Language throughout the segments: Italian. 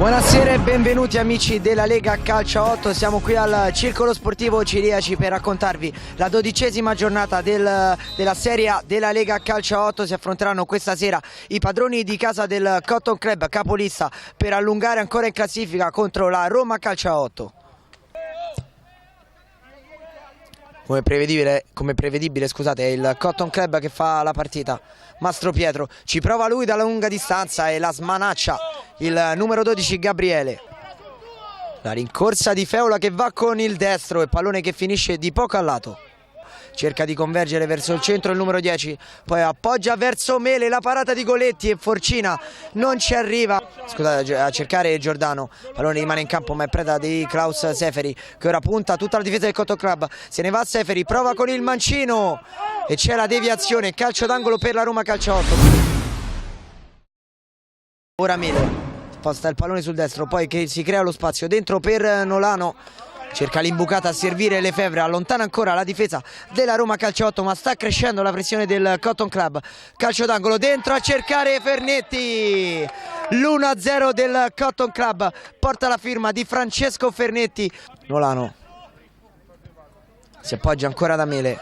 Buonasera e benvenuti amici della Lega Calcio 8, siamo qui al Circolo Sportivo Ciriaci per raccontarvi la 12ª giornata della Serie A della Lega Calcio 8. Si affronteranno questa sera i padroni di casa del Cotton Club, capolista, per allungare ancora in classifica contro la Roma Calcio 8. Come prevedibile, scusate, è il Cotton Club che fa la partita. Mastro Pietro ci prova lui dalla lunga distanza e la smanaccia il numero 12 Gabriele. La rincorsa di Feola che va con il destro e pallone che finisce di poco a lato. Cerca di convergere verso il centro il numero 10, poi appoggia verso Mele, la parata di Goletti e Forcina non ci arriva. Scusate, a cercare Giordano, pallone rimane in campo ma è preda di Klaus Seferi che ora punta tutta la difesa del Cotton Club. Se ne va Seferi, prova con il mancino e c'è la deviazione, calcio d'angolo per la Roma Calcio 8. Ora Mele sposta il pallone sul destro, poi che si crea lo spazio dentro per Nolano. Cerca l'imbucata a servire Lefebvre, allontana ancora la difesa della Roma Calcio 8, ma sta crescendo la pressione del Cotton Club. Calcio d'angolo dentro a cercare Fernetti. L'1-0 del Cotton Club porta la firma di Francesco Fernetti. Nolano si appoggia ancora da Mele.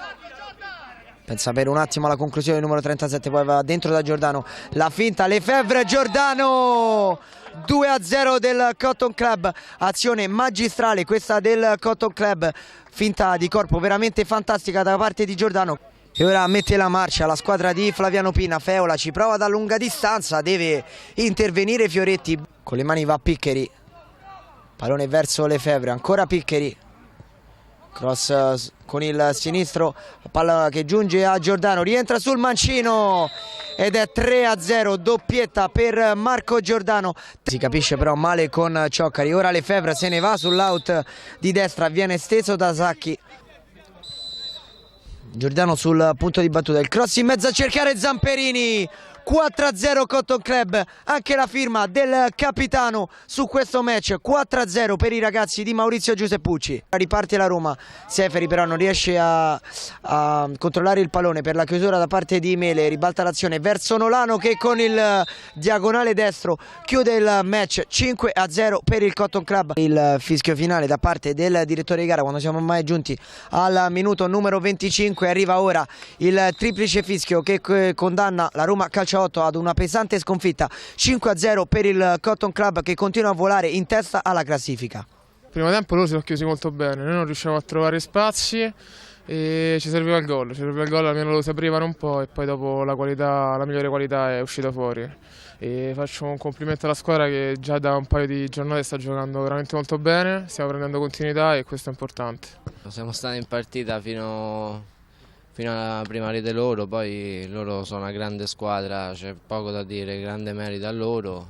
Pensa per un attimo alla conclusione del numero 37, poi va dentro da Giordano. La finta, Lefebvre, Giordano! 2-0 del Cotton Club, azione magistrale questa del Cotton Club, finta di corpo veramente fantastica da parte di Giordano. E ora mette la marcia la squadra di Flaviano Pina. Feola ci prova da lunga distanza, deve intervenire Fioretti, con le mani va Piccheri, pallone verso Lefebvre, ancora Piccheri, cross con il sinistro, palla che giunge a Giordano, rientra sul mancino ed è 3-0, doppietta per Marco Giordano. Si capisce però male con Cioccari. Ora Lefebvre se ne va sull'out di destra, viene steso da Sacchi. Giordano sul punto di battuta, il cross in mezzo a cercare Zamperini. 4-0 Cotton Club, anche la firma del capitano su questo match. 4-0 per i ragazzi di Maurizio Giuseppucci. Riparte la Roma, Seferi però non riesce a controllare il pallone per la chiusura da parte di Mele. Ribalta l'azione verso Nolano che con il diagonale destro chiude il match. 5-0 per il Cotton Club. Il fischio finale da parte del direttore di gara quando siamo ormai giunti al minuto numero 25. Arriva ora il triplice fischio che condanna la Roma Calcio 8 ad una pesante sconfitta. 5-0 per il Cotton Club che continua a volare in testa alla classifica. Primo tempo loro si sono chiusi molto bene, noi non riuscivamo a trovare spazi e ci serviva il gol, almeno lo si aprivano un po' e poi dopo la migliore qualità è uscita fuori. E faccio un complimento alla squadra che già da un paio di giornate sta giocando veramente molto bene, stiamo prendendo continuità e questo è importante. Siamo stati in partita fino alla prima rete loro, poi loro sono una grande squadra, c'è poco da dire, grande merito a loro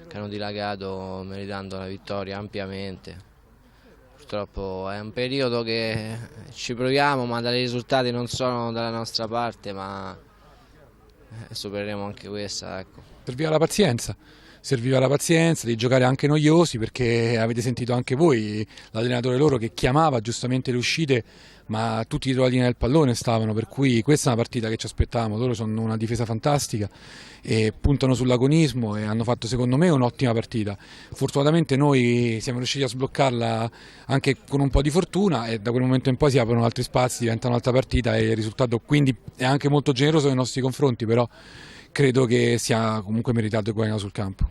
che hanno dilagato meritando la vittoria ampiamente. Purtroppo è un periodo che ci proviamo ma dai risultati non sono dalla nostra parte, ma supereremo anche questa. Ecco. Serviva la pazienza di giocare anche noiosi, perché avete sentito anche voi l'allenatore loro che chiamava giustamente le uscite, ma tutti dietro la linea del pallone stavano, per cui questa è una partita che ci aspettavamo. Loro sono una difesa fantastica e puntano sull'agonismo e hanno fatto secondo me un'ottima partita. Fortunatamente noi siamo riusciti a sbloccarla anche con un po' di fortuna e da quel momento in poi si aprono altri spazi, diventa un'altra partita e il risultato quindi è anche molto generoso nei nostri confronti, però credo che sia comunque meritato e guadagnato sul campo.